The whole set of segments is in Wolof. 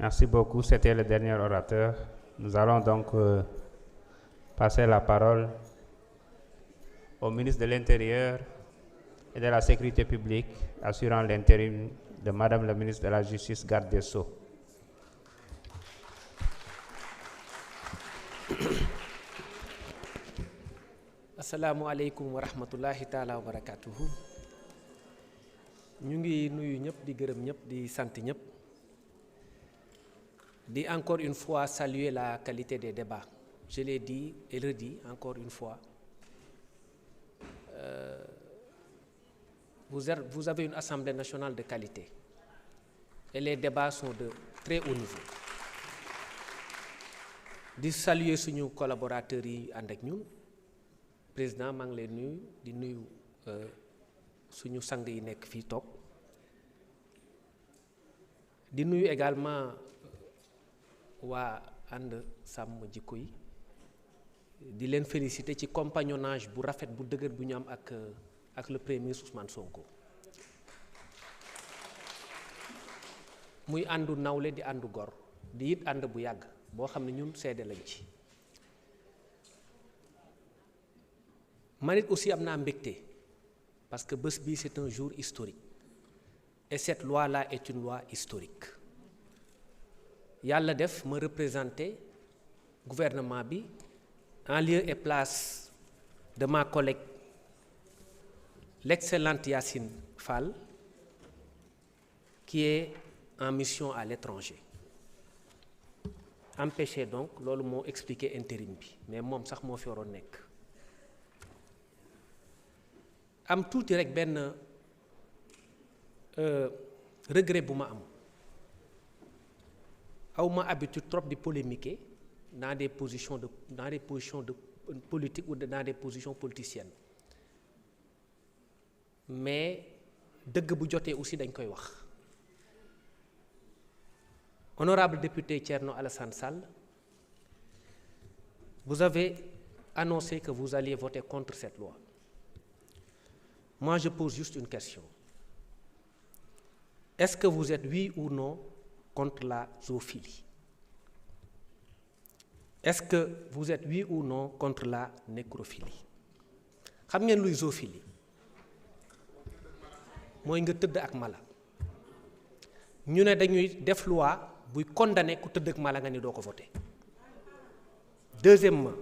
Merci beaucoup. C'était le dernier orateur. Nous allons donc passer la parole au ministre de l'Intérieur et de la Sécurité publique, assurant l'intérim de Madame la ministre de la Justice, garde des Sceaux. Assalamu alaikum wa rahmatullahi taala wa barakatuhu. Ñu ngi nuyu ñëpp di gërëm ñëpp di sant ñëpp di encore une fois saluer la qualité des débats. Je l'ai dit et redit encore une fois. Vous avez une Assemblée nationale de qualité et les débats sont de très haut niveau. Di saluer suñu collaborateurs yi ànd ak ñun président maa ngi lay nuyu di nuyu suñu sang yi nekk fii toog di nuyu également waa ànd sàmm jikko yi di leen féliciter ci compagnonnage bu rafet bu dëgër bu ñu am ak le premier ministre Ousmane Sonko muy àndu nawle di àndu gor di it ànd bu yàgg boo xam ne ñun seede lañ ci man it aussi am naa mbégte parce que bés bii c'est un jour historique et cette loi-là est une loi historique yàlla def ma représenter gouvernement bi en lieu et place de ma collègue l'excellente Yacine Fall qui est en mission à l'étranger empêché donc loolu moo expliqué intérim bi mais moom sax moo fi waroon nekk am tuuti rek benn regret bu ma am awma habitude trop di polémiquer dans des positions de politique ou dans des positions politiciennes mais dëgg bu jotee aussi dañ koy wax. Honorable député Thierno Alassane Sall, vous avez annoncé que vous alliez voter contre cette loi. Moi, je pose juste une question. Est-ce que vous êtes oui ou non contre la zoophilie? Est-ce que vous êtes oui ou non contre la nécrophilie? Xam ngeen luy zoophilie? Mooy nga tëdd ak mala. Ñu ne dañuy def loi buy condamné ku tëdd ak mala nga ni doo ko voté. Deuxièmement,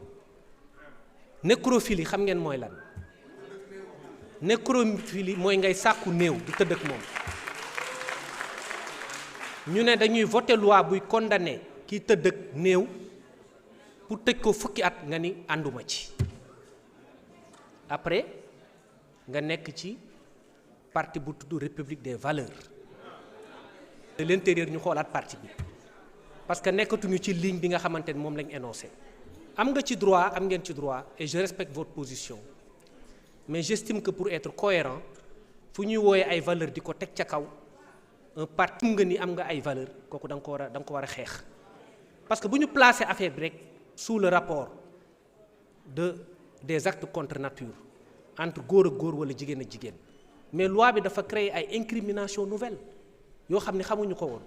nécrophilie xam ngeen mooy lan? Nécrophilie mooy ngay sàkku néew di tëdd ak moom. Ñu ne dañuy voté loi buy condamné ki tëdd ak néew pour tëj ko fukki at nga ni ànduma ci. Après nga nekk ci parti bu tudd République des valeurs. De l'intérieur ñu xoolaat parti bi parce que nekkatuñu ci ligne bi nga xamante ni moom lañ énoncé am nga ci droit am ngeen ci droit et je respecte votre position mais j'estime que pour être cohérent fu ñuy wooyee ay valeurs di ko teg ca kaw un parti nga ni am nga ay valeurs kooku da nga ko war a xeex parce que bu ñu placer affaire bi rek sous le rapport des actes contre nature entre góor ak góor wala jigéen ak jigéen mais loi bi dafa créer ay incrimination nouvelle yoo xam ne xamuñu ko woon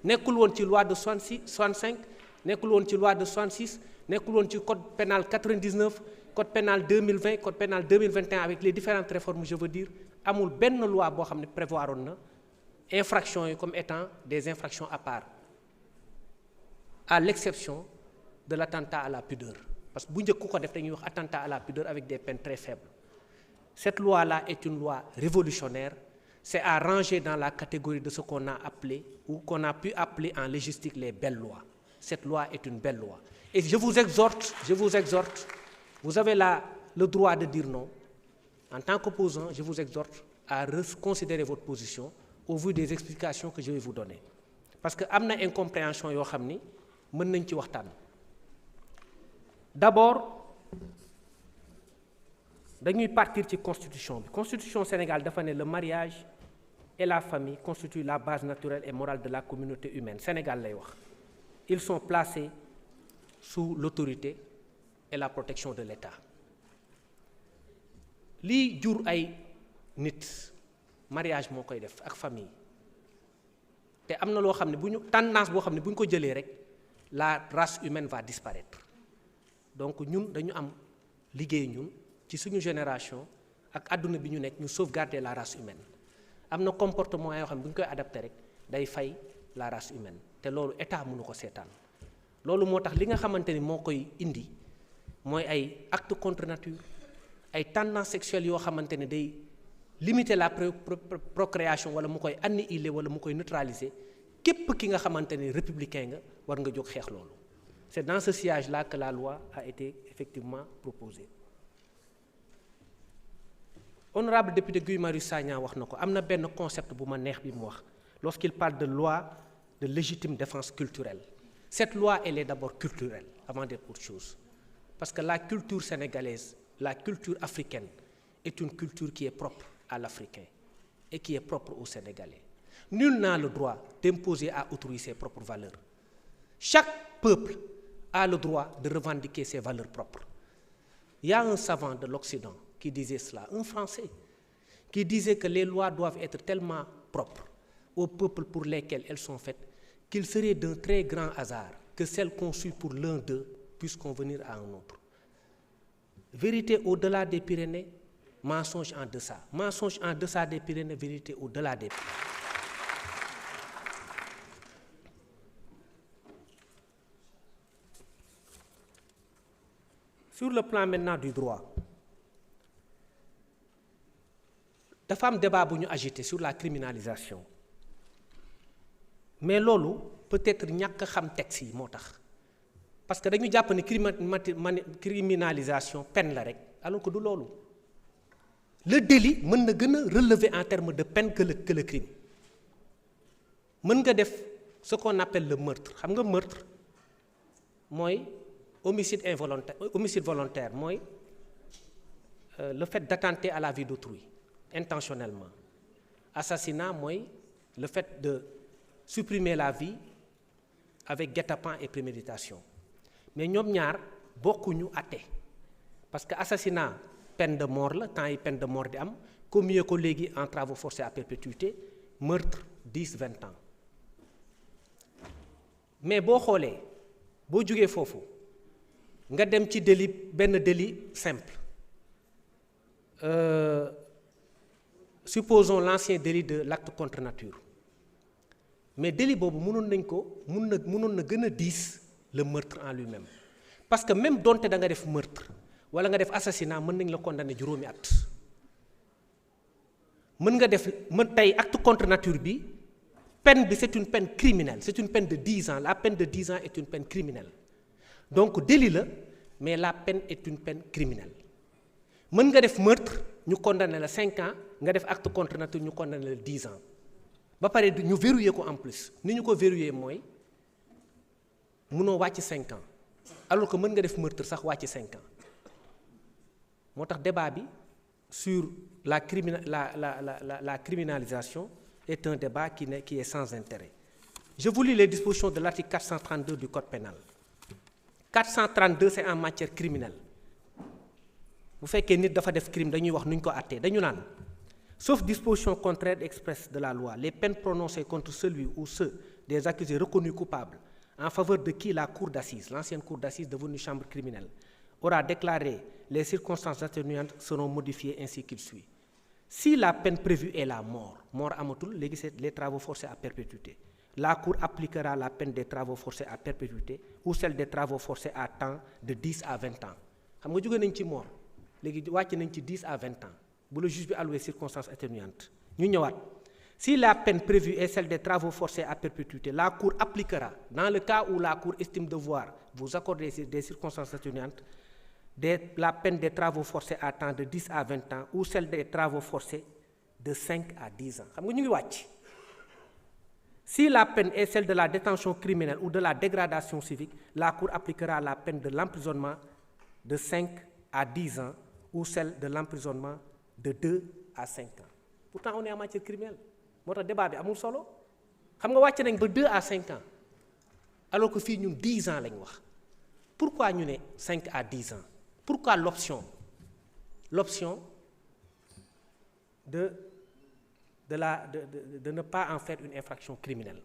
nekkul woon ci loi de 66 65 nekkul woon ci loi de 66 nekkul woon ci code pénal 99 code pénal 2020 code pénal 2021 avec les différentes réformes je veux dire amul benn loi boo xam ne prévoir woon na infractions yi comme étant des infractions à part à l'exception de l'attentat à la pudeur parce que bu njëkk ku ko def dañuy wax attentat à la pudeur avec des peines très faibles cette loi-là est une loi révolutionnaire. C'est à ranger dans la catégorie de ce qu'on a appelé ou qu'on a pu appeler en légistique les belles lois. Cette loi est une belle loi. Et je vous exhorte, vous avez le droit de dire non. En tant qu'opposant, je vous exhorte à reconsidérer votre position au vu des explications que je vais vous donner. Parce que am na incompréhension yoo xam ni mën nañ ci waxtaan. D'abord, dañuy partir ci constitution bi constitution Sénégal dafa ne le mariage et la famille constituent la base naturelle et morale de la communauté humaine Sénégal lay wax ils sont placés sous l'autorité et la protection de l'État lii jur ay nit mariage moo koy def ak famille te am na loo xam ne bu ñu tendance boo xam ne bu ñu ko jëlee rek la race humaine va disparaître donc ñun dañu am liggéey ñun ci suñu génération ak àdduna bi ñu nekk ñu sauvegarder la race humaine am na comportement yoo xam ne bu ñu koy adapté rek day fay la race humaine te loolu état mënu ko seetaan loolu moo tax li nga xamante ni moo koy indi mooy ay acte contre nature ay tendances sexuelles yoo xamante ne day limiter la procréation wala mu koy annihiler wala mu koy neutraliser képp ki nga xamante ne républicain nga war nga jóg xeex loolu c'est dans ce sillage-là que la loi a été effectivement proposée. Honorable député Guy Marius Sagna wax na ko am na benn concept bu ma neex bi mu wax lorsqu'il parle de loi de légitime défense culturelle. Cette loi, elle est d'abord culturelle, avant d'être autre chose. Parce que la culture sénégalaise, la culture africaine, est une culture qui est propre à l'Africain et qui est propre aux Sénégalais. Nul n'a le droit d'imposer à autrui ses propres valeurs. Chaque peuple a le droit de revendiquer ses valeurs propres. Il y a un savant de l'Occident qui disait cela, un Français, qui disait que les lois doivent être tellement propres aux peuples pour lesquels elles sont faites qu'il serait d'un très grand hasard que celles conçues pour l'un d'eux puissent convenir à un autre. Vérité au-delà des Pyrénées, mensonge en deçà. Mensonge en deçà des Pyrénées, vérité au-delà des Pyrénées. Sur le plan maintenant du droit, dafa am débat bu ñu agité sur la criminalisation. Mais loolu peut-être ñàkk xam texte yi moo tax parce que dañu jàpp ni criminalisation peine la rek alors que du loolu le délit mën na gën a relever en termes de peine que le crime mën nga def ce qu'on appelle le meurtre xam nga meurtre mooy homicide volontaire mooy le fait d'attenter à la vie d'autrui intentionnellement. Assassinat mooy le fait de supprimer la vie avec guet-apens et préméditation mais ñoom ñaar bokkuñu àtte parce que assassinat peine de mort la temps yi peine de mort di am commis ko léegi en travaux forcés à perpétuité meurtre 10-20 ans mais boo xoolee boo jógee foofu nga dem ci délit benn délit simple supposons l'ancien délit de l'acte contre nature mais délit boobu mënoon na gën a diis le meurtre en lui-même parce que même donte da nga def meurtre wala nga def assassinat mën nañ la condamner juróomi at mën nga def tey acte contre nature bi peine bi c'est une peine criminelle c'est une peine de 10 ans la peine de 10 ans est une peine criminelle donc délit la mais la peine est une peine criminelle mën nga def meurtre ñu condamner la 5 ans nga def acte contre nature ñu condamner la 10 ans ba pare ñu verrouiller ko en plus ni ñu ko verrouiller mooy mënoo wàcc 5 ans alors que mën nga def meurtre sax wàcc 5 ans moo tax débat bi sur la criminalisation est un débat qui est sans intérêt. Je vous lis les dispositions de l'article 432 du Code pénal. 432 c'est en matière criminelle bu fekkee nit dafa def crime dañuy wax nu ñu ko àttee dañu naan sauf disposition contraire expresse de la loi les peines prononcées contre celui ou ceux des accusés reconnus coupables en faveur de qui la cour d'assises, l'ancienne cour d'assises devenue chambre criminelle, aura déclaré les circonstances atténuantes seront modifiées ainsi qu'il suit. Si la peine prévue est la mort amatul léegi c'est les travaux forcés à perpétuité. La cour appliquera la peine des travaux forcés à perpétuité ou celle des travaux forcés à temps de 10 à 20 ans. xam nga jóge nañ ci mort léegi wàcc nañ ci 10 à 20 ans bu le juge bi alloué circonstances atténuantes ñu ñëwaat. Si la peine prévue est celle des travaux forcés à perpétuité, la Cour appliquera, dans le cas où la Cour estime devoir vous accorder des circonstances atténuantes, la peine des travaux forcés à temps de 10 à 20 ans ou celle des travaux forcés de 5 à 10 ans. xam nga ñu ngi wàcc. Si la peine est celle de la détention criminelle ou de la dégradation civique, la Cour appliquera la peine de l'emprisonnement de 5 à 10 ans ou celle de l'emprisonnement de 2 à 5 ans. Pourtant, on est en matière criminelle. moo tax débat bi amul solo xam nga wàcc nañ ba 2 à 5 ans alors que fii ñun 10 ans lañ wax pourquoi ñu ne 5 à 10 ans pourquoi l'option de ne pas en faire une infraction criminelle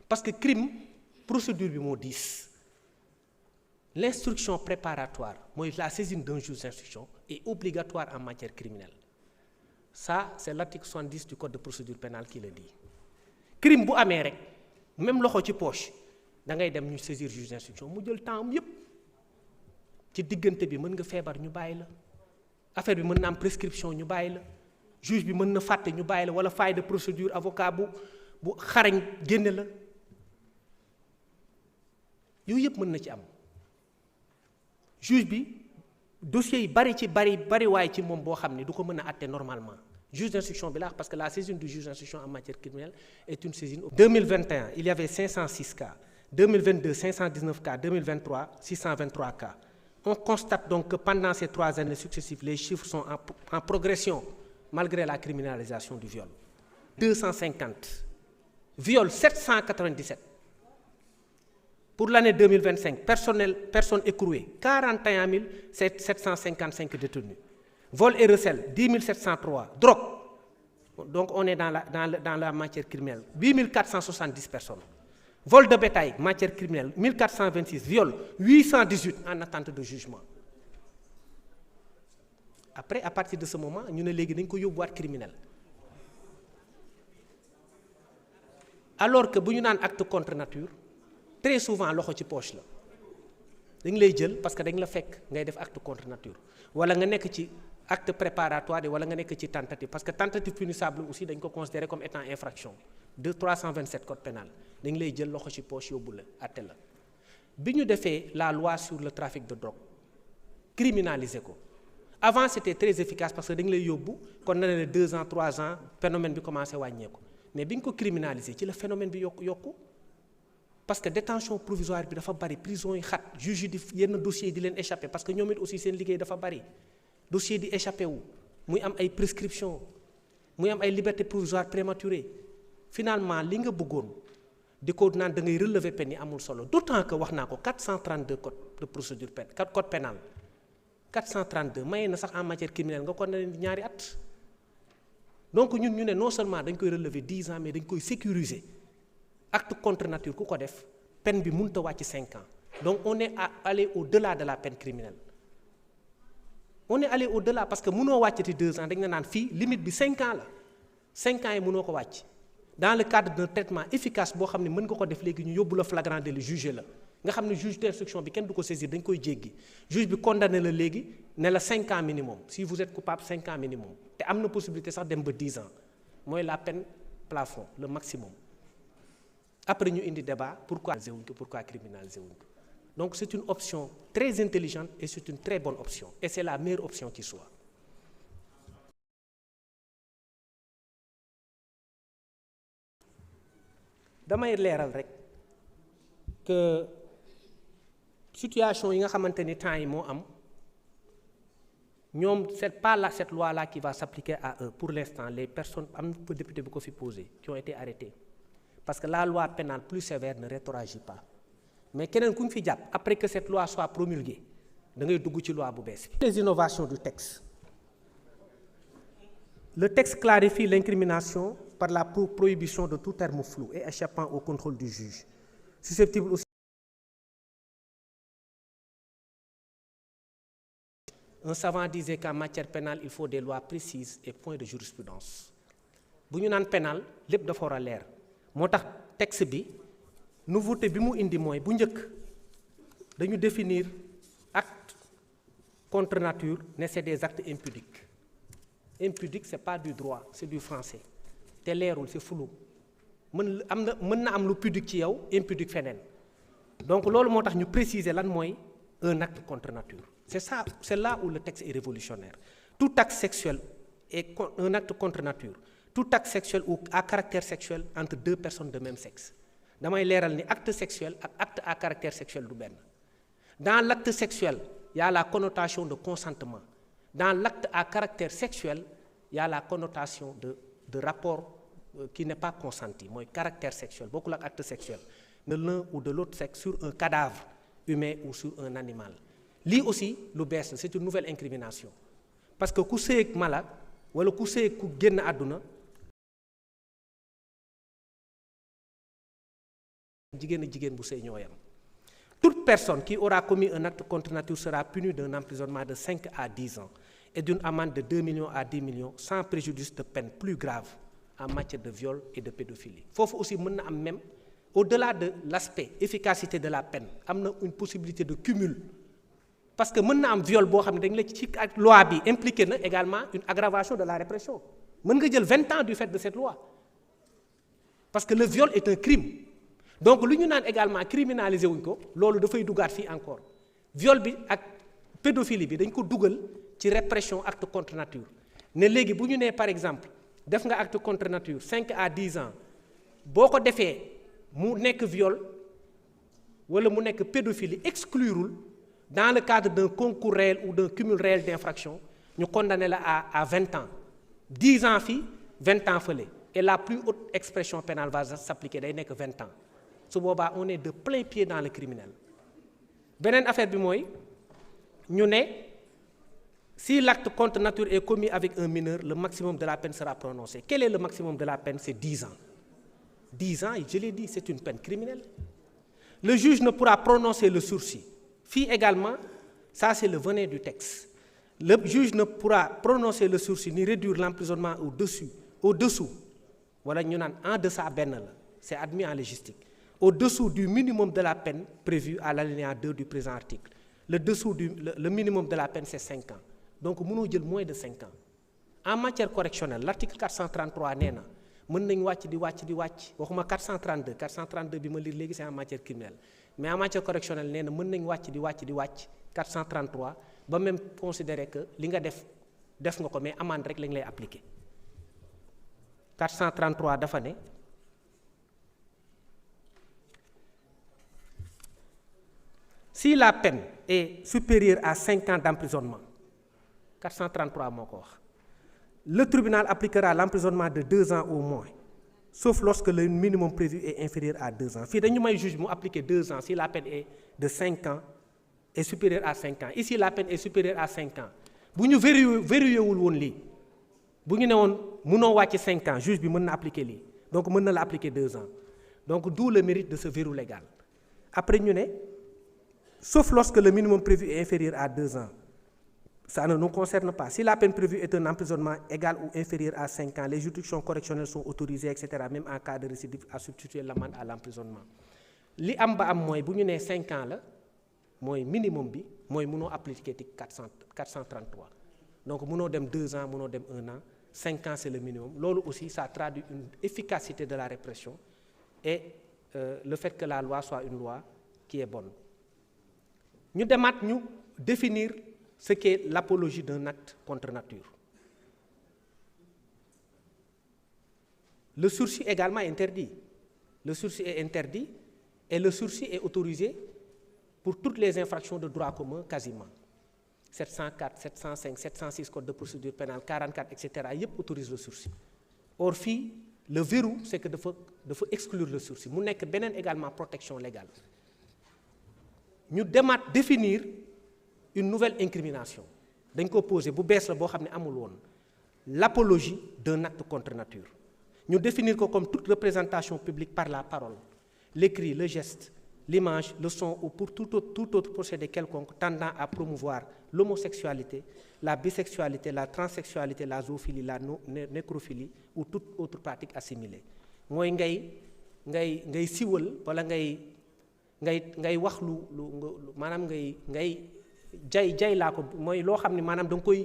parce que crime procédure bi moo diis. L'instruction préparatoire mooy la saisine d'un juge d'instruction est obligatoire en matière criminelle. Ça c'est l'article 70 du code de procédure pénale qui le dit. Crime bu amee rek même loxo ci poche da ngay dem ñu saisir juge d'instruction mu jël temps am yépp ci diggante bi mën nga feebar ñu bàyyi la affaire bi mën na am prescription ñu bàyyi la juge bi mën na fàtte ñu bàyyi la wala faille de procédure avocat bu xarañ génne la yooyu yëpp mën na ci am juge bi dossier yi bari waaye ci moom boo xam ne du ko mën a àtte normalement juge d'instruction bi la parce que la saisine du juge d'instruction en matière criminelle est une saisine. 2021 il y avait 506 cas 2022 519 cas 2023 623 cas. On constate donc que pendant ces 3 années successives les chiffres sont en progression malgré la criminalisation du viol. 250 viol 797 pour l'année 2025 personnes écrouées 41 755 détenus vol et recel 10 703 drogue donc on est dans la matière criminelle 8 470 personnes vol de bétail matière criminelle 1426 viol 818 en attente de jugement après à partir de ce moment ñu ne léegi dañ ko yóbbuwaat criminel alors que bu ñu naan acte contre nature très souvent loxo ci poche la dañ lay jël parce que dañ la fekk ngay def acte contre nature wala nga nekk ci acte préparatoire wala nga nekk ci tentative parce que tentative punissable aussi dañ ko considérer comme étant infraction de 327 code pénal dañ lay jël loxo ci poche yóbbu la àtte la bi ñu defee la loi sur le trafic de drogue criminaliser ko avant c'était très efficace parce que dañ lay yóbbu kon na ne 2 ans 3 ans phénomène bi commencé wàññeeku mais bi ñu ko criminaliser ci la phénomène bi yokku parce que détention provisoire bi dafa bari prison yi xat juge yi di yenn dossiers yi di leen échappé parce que ñoom it aussi seen liggéey dafa bari dossier di échappé wu muy am ay prescription muy am ay liberté provisoire prématurée finalement li nga bëggoon di ko naan da ngay relever peine yi amul solo d'autant que wax naa ko 432 code de procédure pénale code pénal 432 maye na sax en matière criminelle nga ko ne ñaari at donc ñun ñu ne non seulement dañ koy relever 10 ans mais dañ koy sécuriser acte contre nature ku ko def peine bi mënut a wàcc 5 ans donc on est allé au-delà de la peine criminelle on est allé au-delà parce que mënoo wàccati 2 ans dañ la naan fii limite bi 5 ans la 5 ans yi mënoo ko wàcc dans le cadre d'un traitement efficace boo xam ne mën nga ko def léegi ñu yóbbu la flagrant délit jugé la nga xam ne juge d'instruction bi kenn du ko saisir dañ koy jéggi juge bi condamné la léegi ne la 5 ans minimum si vous êtes coupable 5 ans minimum te am na possibilité sax dem ba 10 ans mooy la peine plafond le maximum après ñu indi débat pourquoi criminaliser wuñ ko donc c'est une option très intelligente et c'est une très bonne option et c'est la meilleure option qui soit. damay leeral rek que situation yi nga xamante ni temps yi moo am ñoom c'est pas là cette loi là qui va s'appliquer à eux pour l'instant les personnes am na député bu ko fi posé qui ont été arrêtés parce que la loi pénale plus sévère ne rétroagit pas mais keneen ku ñu fi jàpp après que cette loi soit promulguée da ngay dugg ci loi bu bees bi. Les innovations du texte. Le texte clarifie l'incrimination par la prohibition de tout terme flou et échappant au contrôle du juge, susceptible aussi. Un savant disait qu'en matière pénale il faut des lois précises et point de jurisprudence bu ñu naan pénal lépp dafa war a leer moo tax texte bi nouveauté bi mu indi mooy bu njëkk dañu définir acte contre nature ne c'est des actes impudiques. Impudique c'est pas du droit c'est du français te leerul c'est flou mën na am lu pudique ci yow impudique feneen donc loolu moo tax ñu préciser lan mooy un acte contre nature c'est là où le texte est révolutionnaire. Tout acte sexuel est un acte contre nature, tout acte sexuel ou à caractère sexuel entre 2 personnes de même sexe. damay leeral ni acte sexuel ak acte à caractère sexuel du benn. Dans l'acte sexuel il y a la connotation de consentement. Dans l'acte à caractère sexuel, il y a la connotation de rapport qui n'est pas consenti, mooy caractère sexuel, bokkul ak acte sexuel, de l'un ou de l'autre sexe sur un cadavre humain ou sur un animal. Lii aussi lu bees la, c'est une nouvelle incrimination. Parce que ku sëy ak malade wala ku sëy ak ku génn àdduna jigéen ak jigéen bu sëy ñoo yam. Toute personne qui aura commis un acte contre nature sera punie d'un emprisonnement de 5 à 10 ans et d'une amende de 2 millions à 10 millions sans préjudice de peine plus grave en matière de viol et de pédophilie. Foofu aussi mën na am même au-delà de l'aspect efficacité de la peine am na une possibilité de cumul parce que mën na am viol boo xam ne dañ la ci ak loi bi impliqué na également une aggravation de la répression mën nga jël 20 ans du fait de cette loi parce que le viol est un crime donc lu ñu naan également criminalisé wuñ ko loolu dafay dugaat fii encore viol bi ak pédophilie bi dañ ko dugal ci répression acte contre nature ne léegi bu ñu nee par exemple def nga acte contre nature 5 à 10 ans boo ko defee mu nekk viol wala mu nekk pédophilie exclurul dans le cadre d'un concours réel ou d'un cumul réel d'infraction ñu condamné la à 20 ans 10 ans fii 20 ans fële et la plus haute expression pénale va s'appliquer day nekk 20 ans su boobaa on est de plein pied dans le criminel beneen affaire bi mooy ñu ne si l'acte contre nature est commis avec un mineur le maximum de la peine sera prononcé. Quel est le maximum de la peine? C'est 10 ans. 10 ans, je l'ai dit, c'est une peine criminelle. Le juge ne pourra prononcer le sursis. Fii également, ça c'est le venin du texte. Le juge ne pourra prononcer le sursis ni réduire l'emprisonnement au-dessous. Voilà ñu naan en deçà benn la. C'est admis en légistique. Au-dessous du minimum de la peine prévu à l'alinéa 2 du présent article. Le minimum de la peine c'est 5 ans. Donc mënoo jël moins de 5 ans. En matière correctionnelle, l'article 433 nee na mën nañ wàcc di wàcc waxuma 432 bi ma lire léegi c'est en matière criminelle mais en matière correctionnelle nee na mën nañ wàcc di wàcc 433 ba même considérer que li nga def nga ko mais amende rek lañ lay appliquer 433 dafa ne si la peine est supérieure à 5 ans d'emprisonnement 433 moo ko wax le tribunal appliquera l'emprisonnement de 2 ans au moins sauf lorsque le minimum prévu est inférieur à 2 ans fii dañu may juge mu appliquer 2 ans si la peine est de 5 ans est supérieure à 5 ans ici la peine est supérieure à 5 ans bu ñu vérifié wul woon lii bu ñu ne woon mënoo wàcc 5 ans juge bi mën na appliquer lii donc mën na la appliquer 2 ans donc d'où le mérite de ce verrou légal après ñu ne sauf lorsque le minimum prévu est inférieur à 2 ans. Ça ne nous concerne pas. Si la peine prévue est un emprisonnement égal ou inférieur à 5 ans, les juridictions correctionnelles sont autorisées, etc., même en cas de récidive, à substituer l'amende à l'emprisonnement. Li am ba am mooy bu ñu nee 5 ans la mooy minimum bi mooy mënoo appliquer ci 433 donc mënoo dem 2 ans mënoo dem 1 an 5 ans c'est le minimum loolu aussi ça traduit une efficacité de la répression et le fait que la loi soit une loi qui est bonne. ñu demaat ñu définir ce qu'est l'apologie d'un acte contre nature. Le sursis également est interdit. Le sursis est interdit et le sursis est autorisé pour toutes les infractions de droit commun quasiment. 704, 705, 706 code de procédure pénale, 44, etc. yëpp autorise le sursis. Or fii le verrou c'est que dafa exclure le sursis mu nekk beneen également protection légale. ñu demaat définir une nouvelle incrimination dañ ko poser bu bees la boo xam ne amul woon l'apologie d'un acte contre nature ñu définir ko comme toute représentation publique par la parole l'écrit le geste l'image le son ou pour tout autre procédé quelconque tendant à promouvoir l'homosexualité la bisexualité la transsexualité la zoophilie la nécrophilie ou toute autre pratique assimilée mooy ngay siwal wala ngay wax lu maanaam ngay jay laa ko mooy loo xam ne maanaam da nga koy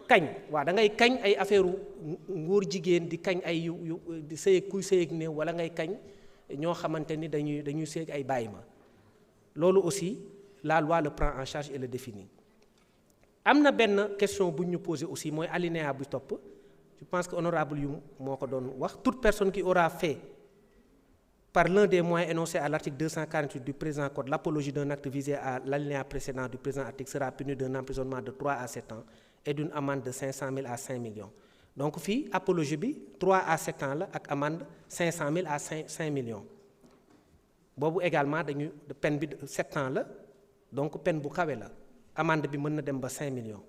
kañ waaw da ngay kañ ay affaire ngóor jigéen di kañ ay yu di sëyeeg kuy sëyeeg néew wala ngay kañ ñoo xamante ni dañuy sëyeeg ay bàyyi ma loolu aussi la loi le prend en charge et le définit. am na benn question bu ñu posé aussi mooy alinéa bu topp je pense que honorable yu moo ko doon wax toute personne qui aura fait par l'un des moyens énoncés à l'article 248 du présent code l'apologie d'un acte visé à l'alinéa précédent du présent article sera punie d'un emprisonnement de 3 à 7 ans et d'une amende de 500 000 à 5 millions donc fii apologie bi 3 à 7 ans la ak amende 500 000 à 5 millions boobu également dañu peine bi 7 ans la donc peine bu kawe la amende bi mën na dem ba 5 millions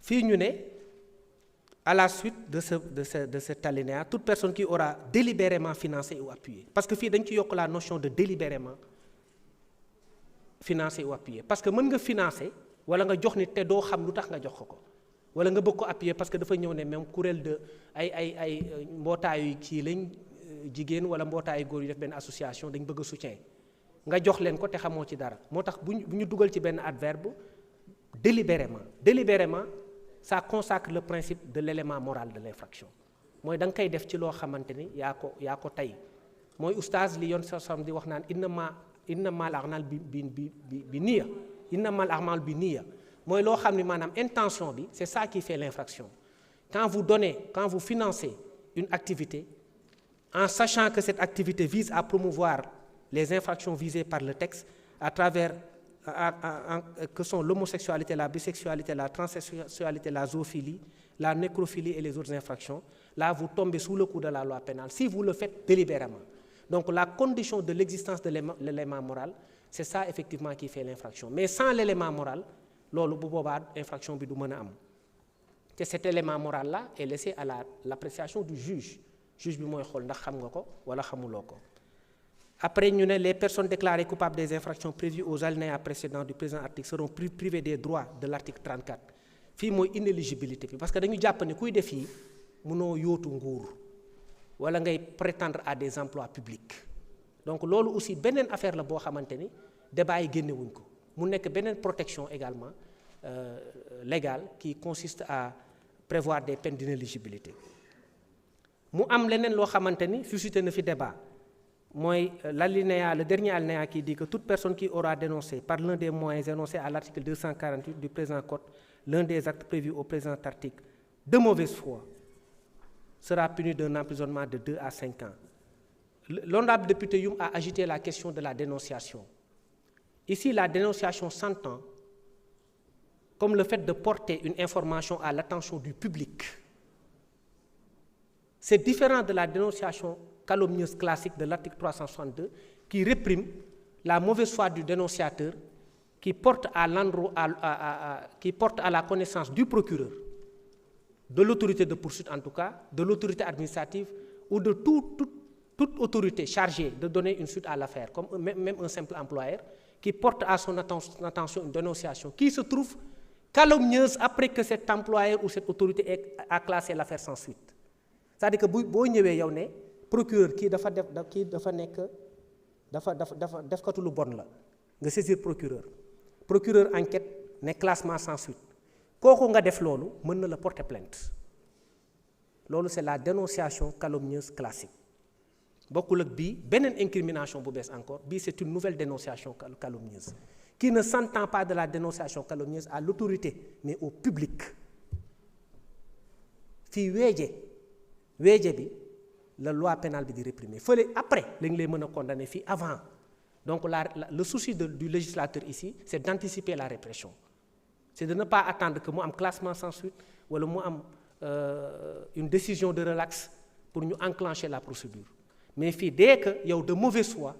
fii ñu ne à la suite de cet alinéa, toute personne qui aura délibérément financé ou appuyé. Parce que fii dañ ci yokk la notion de délibérément financé ou appuyé. Parce que mën nga financer wala nga jox nit te doo xam lu tax nga jox ko wala nga bëgg ko appuyer parce que dafa ñëw ne même kuréel de ay mbootaayu kii lañ jigéen wala mbootaayu góor yu def benn association dañ bëgg a soutien nga jox leen ko te xamoo ci dara moo tax bu ñu dugal ci benn adverbe délibérément ça consacre le principe de l'élément moral de l'infraction mooy da nga koy def ci loo xamante ni yaa ko tey mooy oustaz li yoon sa sam di wax naan innamal a'mal bi niyya innamal a'mal bi niyya mooy loo xam ni maanaam intention bi c'est ça qui fait l'infraction quand vous financez une activité en sachant que cette activité vise à promouvoir les infractions visées par le texte à travers que sont l'homosexualité, la bisexualité, la transsexualité, la zoophilie, la nécrophilie et les autres infractions, là vous tombez sous le coup de la loi pénale si vous le faites délibérément. Donc la condition de l'existence de l'élément moral, c'est ça effectivement qui fait l'infraction. Mais sans l'élément moral, loolu bu boobaa infraction bi du mën a am te cet élément moral là est laissé à l'appréciation du juge bi mooy xool ndax xam nga ko wala xamuloo ko. Après ñu ne les personnes déclarées coupables des infractions prévues aux alinéas précédents du présent article seront privées des droits de l'article 34 fii mooy inéligibilité bi parce que dañu jàpp ne kuy def yi mënoo yóotu nguur wala ngay prétendre à des emplois publics donc loolu aussi beneen affaire la boo xamante ni débat yi génnewuñ ko mu nekk beneen protection également légale qui consiste à prévoir des peines d'inéligibilité mu am leneen loo xamante ni suscité na fi débat mooy le dernier alinéa qui dit que toute personne qui aura dénoncé par l'un des moyens énoncés à l'article 248 du présent code l'un des actes prévus au présent article de mauvaise foi sera puni d'un emprisonnement de 2 à 5 ans. L'honorable député Youm a agité la question de la dénonciation. Ici, la dénonciation s'entend comme le fait de porter une information à l'attention du public. C'est différent de la dénonciation calomnieuse classique de l'article 362 qui réprime la mauvaise foi du dénonciateur qui porte à la connaissance du procureur, de l'autorité de poursuite en tout cas, de l'autorité administrative ou de toute autorité chargée de donner une suite à l'affaire, comme même un simple employeur, qui porte à son attention une dénonciation qui se trouve calomnieuse après que cet employeur ou cette autorité a classé l'affaire sans suite. C'est-à-dire que boo ñëwee yow ne procureur kii dafa defkatu lu bon la nga saisir procureur enquête ne classement sans suite kooku nga def loolu mën na la porter plainte loolu c'est la dénonciation calomnieuse classique bokkul ak bii beneen incrimination bu bees encore bii c'est une nouvelle dénonciation calomnieuse qui ne s'entend pas de la dénonciation calomnieuse à l'autorité mais au public fii weeje bi la loi pénale bi di réprimer fële après la ñu lay mën a condamner fii avant donc le souci du législateur ici c'est d'anticiper la répression c'est de ne pas attendre que mu am classement sans suite wala mu am une décision de relax pour ñu enclencher la procédure mais fii dès que yow de mauvaise foi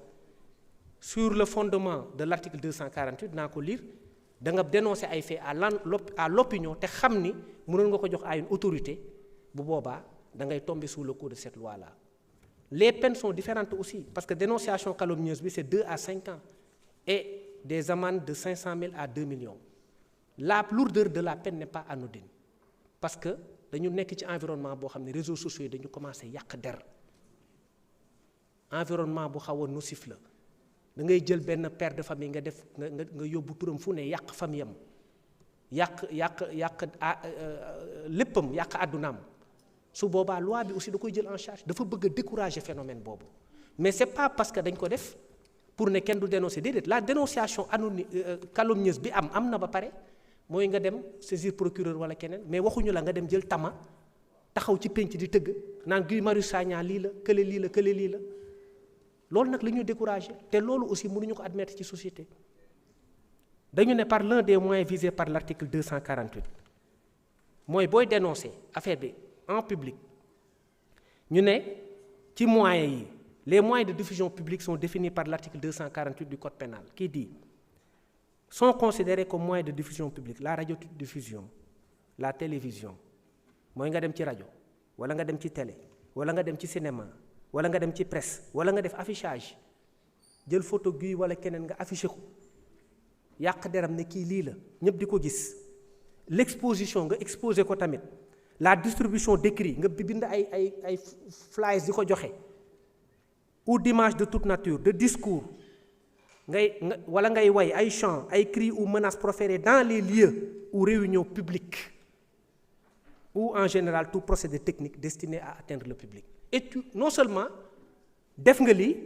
sur le fondement de l'article 248 naa ko lire da nga dénoncer ay faits à l'opinion te xam ni mënoon nga ko jox à une autorité bu boobaa da ngay tomber sous le coup de cette loi-là. Les peines sont différentes aussi parce que dénonciation calomnieuse bi c'est 2 à 5 ans et des amendes de 500 000 à 2 millions. La lourdeur de la peine n'est pas anodine parce que dañu nekk ci environnement boo xam ne réseaux sociaux yi dañu commencé yàq der environnement bu xaw a nocif la da ngay jël benn père de famille nga def nga yóbbu turam fu ne yàq famille am yàq léppam yàq àddunaam su boobaa loi bi aussi da koy jël en charge dafa bëgg a décourager phénomène boobu mais c'est pas parce que dañ ko def pour ne kenn du dénoncer déedéet la dénonciation calomnieuse bi am na ba pare mooy nga dem saisir procureur wala keneen mais waxuñu la nga dem jël tama taxaw ci penc di tëgg naan Guy Marius Sagna lii la kële lii la loolu nag la ñuy décourager te loolu aussi mënuñu ko admettre ci société dañu ne par l'un des moyens visés par l'article 248 mooy booy dénoncer affaire bi en public ñu ne ci moyens yi les moyens de diffusion publique sont définis par l'article 248 du code pénal qui dit sont considérés comme moyens de diffusion publique la radiodiffusion la télévision mooy nga dem ci rajo wala nga dem ci télé wala nga dem ci cinéma wala nga dem ci presse wala nga def affichage jël photo Guy wala keneen nga affiché ko yàq deram ne kii lii la ñëpp di ko gis l'exposition nga exposé ko tamit la distribution d'écrits nga bind ay flyers di ko joxe ou d'images de toute nature de discours wala ngay way ay chants ay cris ou menaces proférées dans les lieux ou réunions publiques ou en général tout procédé technique destiné à atteindre le public. Et tu non seulement def nga lii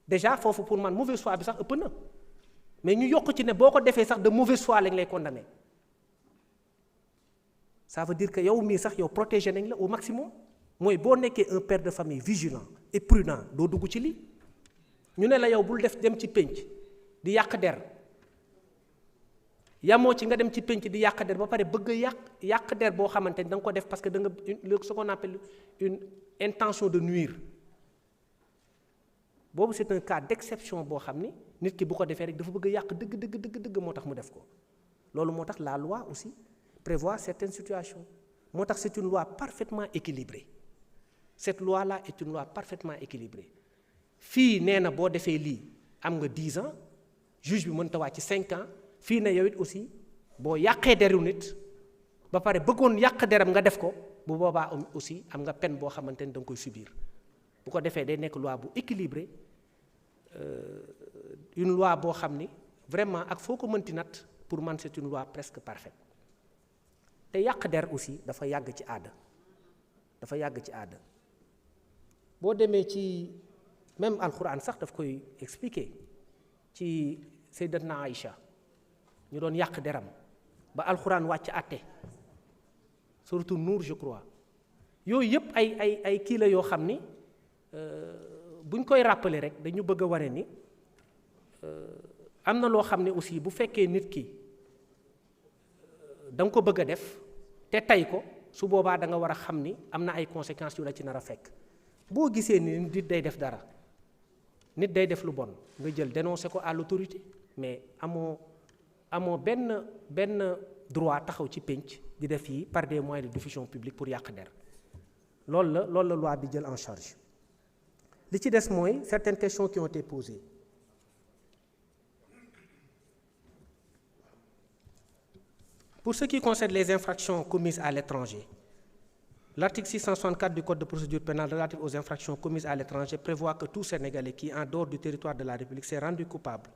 déjà foofu pour man mauvaise foi bi sax ëpp na mais ñu yokk ci ne boo ko defee sax de mauvaise foi lañ lay condamner. Ça veut dire que yow mii sax yow protégé nañ la au maximum mooy boo nekkee un père de famille vigilant et prudent doo dugg ci lii ñu ne la yow bul def dem ci pénc di yàq der yamoo ci nga dem ci pénc di yàq der ba pare bëgg a yàq der boo xamante ni da nga ko def parce que da nga ce qu'on appelle une intention de nuire boobu c'est un cas d'exception boo xam ni nit ki bu ko defee rek dafa bëgg a yàq dëgg moo tax mu def ko loolu moo tax la loi aussi prévoit certaines situations moo tax c'est une loi parfaitement équilibrée cette loi-là est une loi parfaitement équilibrée fii nee na boo defee lii am nga 10 ans juge bi mënta wàcc ci 5 ans fii ne yow it aussi boo yàqee deru nit ba pare bëggoon yàq deram nga def ko bu boobaa aussi am nga peine boo xamante ni da nga koy subir bu ko defee day nekk loi bu équilibrée une loi boo xam ni vraiment ak foo ko mënti nat pour man c'est une loi presque parfaite te yàq der aussi dafa yàgg ci aada boo demee ci même alxuraan sax daf koy expliquer ci sayyidatna Aïcha ñu doon yàq deram ba alxuraan wàcc àtte surtout Nour je crois yooyu yëpp ay kii la yoo xam ni buñ koy rappeler rek dañu bëgg a wane ni am na loo xam ne aussi bu fekkee nit ki da nga ko bëgg a def te tey ko su boobaa da nga war a xam ni am na ay conséquences yu la ci nar a fekk boo gisee ni nit day def dara nit day def lu bon nga jël dénoncer ko à l'autorité mais amoo benn droit taxaw ci pénc di def yi par des moyens de diffusion publique pour yàq der loolu la loi bi jël en charge li ci des mooy certaines questions qui ont été posées pour ce qui concerne les infractions commises à l'étranger, l'article 664 du Code de procédure pénale relatif aux infractions commises à l'étranger prévoit que tout Sénégalais qui, en dehors du territoire de la République, s'est rendu coupable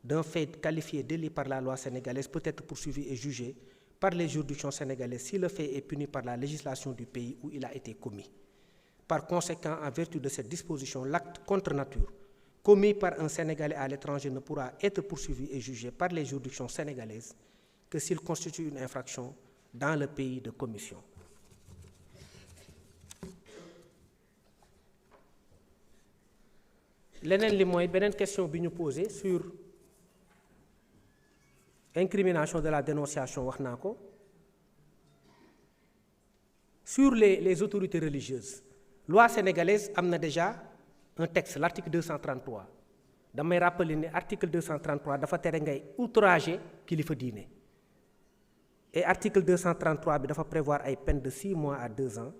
d'un fait qualifié délit par la loi sénégalaise peut être poursuivi et jugé par les juridictions sénégalaises si le fait est puni par la législation du pays où il a été commis. Par conséquent, en vertu de cette disposition, l'acte contre nature commis par un Sénégalais à l'étranger ne pourra être poursuivi et jugé par les juridictions sénégalaises que s'il constitue une infraction dans le pays de commission. Leneen li mooy beneen question bi ñu posé sur incrimination de la dénonciation wax naa ko sur les autorités religieuses loi sénégalaise am na déjà un texte l'article 233 damay rappeler ni article 233 dafa tere ngay outrager kilifa diine et article 233 bi dafa prévoir ay peines de 6 mois à 2 ans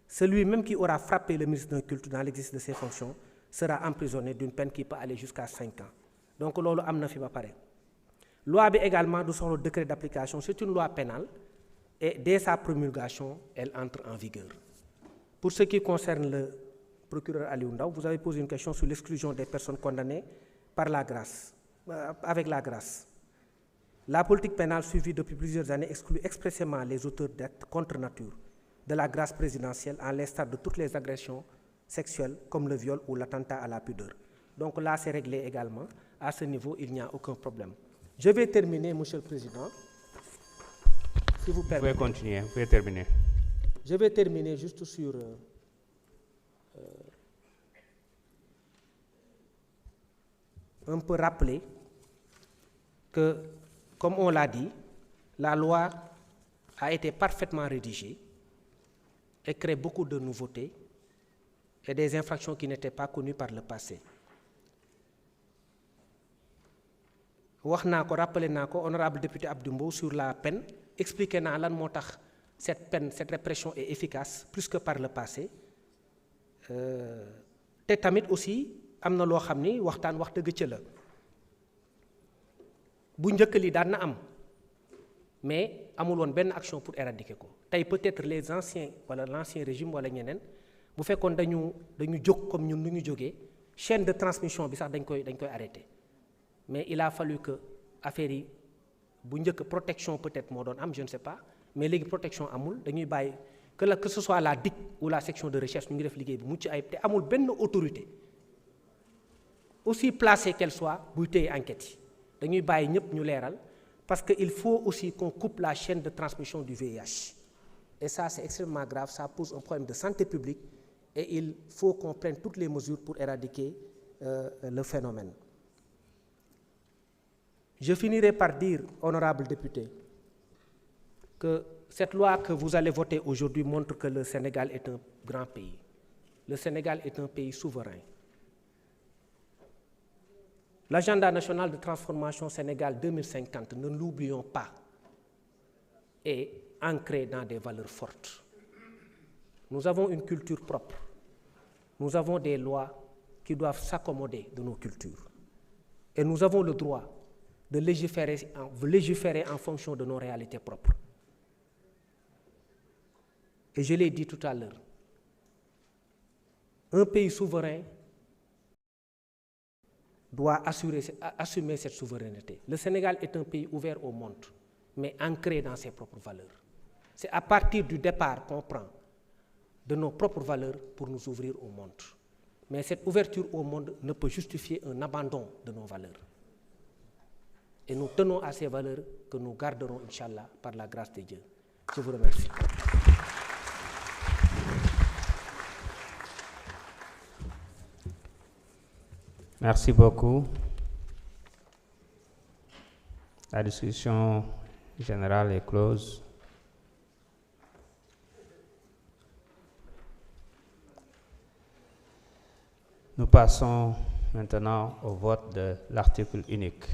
celui même qui aura frappé le ministre d'un culte dans l'exercice de ses fonctions sera emprisonné d'une peine qui peut aller jusqu'à 5 ans donc loolu am na fi ba pare loi bi également du soxla décret d'application c'est une loi pénale et dès sa promulgation elle entre en vigueur. Pour ce qui concerne le procureur Aliou Ndao, vous avez posé une question sur l'exclusion des personnes condamnées par la grâce avec la grâce. La politique pénale suivie depuis plusieurs années exclut expressément les auteurs d'actes contre nature de la grâce présidentielle en l'instar de toutes les agressions sexuelles comme le viol ou l'attentat à la pudeur. Donc là, c'est réglé également. À ce niveau, il n'y a aucun problème. Je vais terminer, Monsieur le Président. Si vous permettez. Vous pouvez continuer, vous pouvez terminer. Je vais terminer juste sur un peu rappeler que, comme on l'a dit, la loi a été parfaitement rédigée et crée beaucoup de nouveautés et des infractions qui n'étaient pas connues par le passé. wax naa ko rappelé naa ko honorable député Abdou Mbow sur la peine expliqué naa lan moo tax cette répression est efficace plus que par le passé te tamit aussi am na loo xam ni waxtaan wax dëgg ca la bu njëkk li daan na am mais amul woon benn action pour éradiquer ko tey peut-être les anciens wala l'ancien régime wala ñeneen bu fekkoon dañu jóg comme ñun nu ñu jógee chaîne de transmission bi sax dañ koy arrêter mais il a fallu que affaire yi bu njëkk protection peut-être moo doon am je ne sais pas mais léegi protection amul dañuy bàyyi que ce soit la DIC ou la section de recherche ñu ngi def liggéey bi mucc ayib te amul benn autorité aussi placée qu'elle soit buy téye enquête yi dañuy bàyyi ñëpp ñu leeral parce que il faut aussi qu'on coupe la chaîne de transmission du VIH et ça c'est extrêmement grave, ça pose un problème de santé publique et il faut qu'on prenne toutes les mesures pour éradiquer le phénomène. Je finirai par dire, honorable député, que cette loi que vous allez voter aujourd'hui montre que le Sénégal est un grand pays. Le Sénégal est un pays souverain. L'agenda national de transformation Sénégal 2050, ne l'oublions pas, est ancré dans des valeurs fortes. Nous avons une culture propre. Nous avons des lois qui doivent s'accommoder de nos cultures. Et nous avons le droit de légiférer en fonction de nos réalités propres. Et je l'ai dit tout à l'heure, un pays souverain doit assumer cette souveraineté. Le Sénégal est un pays ouvert au monde, mais ancré dans ses propres valeurs. C'est à partir du départ qu'on prend de nos propres valeurs pour nous ouvrir au monde. Mais cette ouverture au monde ne peut justifier un abandon de nos valeurs. Et nous tenons à ces valeurs que nous garderons, Inch'Allah, par la grâce de Dieu. Je vous remercie. Merci beaucoup. La discussion générale est close. Nous passons maintenant au vote de l'article unique.